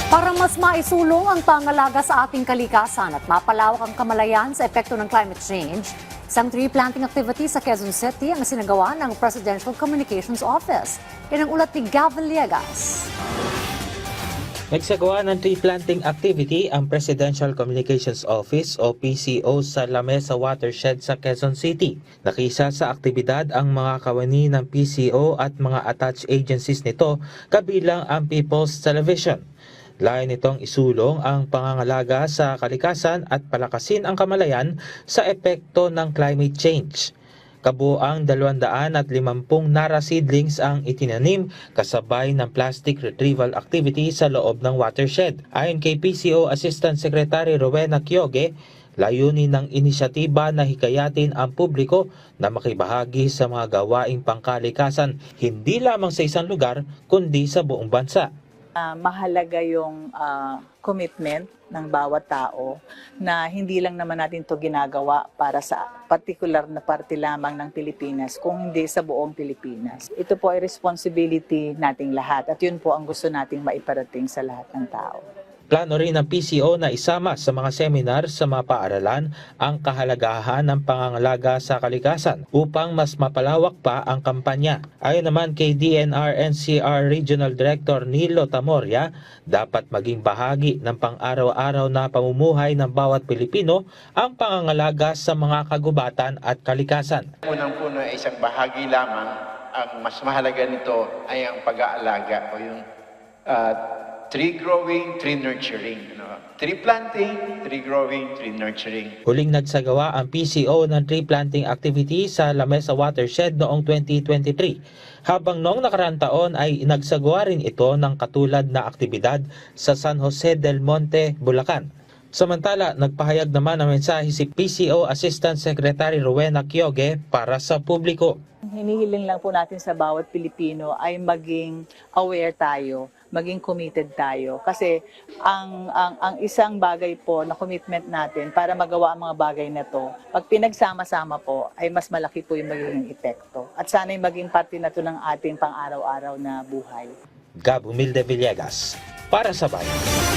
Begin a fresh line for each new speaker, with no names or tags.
Para mas maisulong ang pangalaga sa ating kalikasan at mapalawak ang kamalayan sa epekto ng climate change, isang tree planting activity sa Quezon City ang sinagawa ng Presidential Communications Office. Yan ang ulat ni Gab Villegas.
Nagsagawa ng tree planting activity ang Presidential Communications Office o PCO sa Lamesa Watershed sa Quezon City. Nakisa sa aktibidad ang mga kawani ng PCO at mga attached agencies nito kabilang ang People's Television. Layo nitong isulong ang pangangalaga sa kalikasan at palakasin ang kamalayan sa epekto ng climate change. Kabuang 250 Nara seedlings ang itinanim kasabay ng plastic retrieval activity sa loob ng watershed. Ayon kay PCO Assistant Secretary Rowena Kyoge, layunin ng inisyatiba na hikayatin ang publiko na makibahagi sa mga gawaing pangkalikasan hindi lamang sa isang lugar kundi sa buong bansa.
Mahalaga yung commitment ng bawat tao na hindi lang naman natin to ginagawa para sa particular na parte lamang ng Pilipinas, kung hindi sa buong Pilipinas. Ito po ay responsibility nating lahat at yun po ang gusto nating maiparating sa lahat ng tao.
Plano rin ng PCO na isama sa mga seminar sa mga paaralan ang kahalagahan ng pangangalaga sa kalikasan upang mas mapalawak pa ang kampanya. Ayon naman kay DNR-NCR Regional Director Nilo Tamoria, dapat maging bahagi ng pang-araw-araw na pamumuhay ng bawat Pilipino ang pangangalaga sa mga kagubatan at kalikasan.
Unang-una ay isang bahagi lamang. Ang mas mahalaga nito ay ang pag-aalaga o yung tree growing, tree nurturing. Tree planting, tree growing, tree nurturing.
Huling nagsagawa ang PCO ng tree planting activity sa Lamesa Watershed noong 2023, habang noong nakaraang taon ay nagsagawa rin ito ng katulad na aktibidad sa San Jose del Monte, Bulacan. Samantala, nagpahayag naman ng mensahe si PCO Assistant Secretary Rowena Kyoge para sa publiko.
Hinihiling lang po natin sa bawat Pilipino ay maging aware tayo, maging committed tayo. Kasi ang isang bagay po na commitment natin para magawa ang mga bagay na to, pag pinagsama-sama po, ay mas malaki po yung magiging epekto. At sana'y maging parte na to ng ating pang-araw-araw na buhay.
Gab Humilde Villegas, para sa Bayan.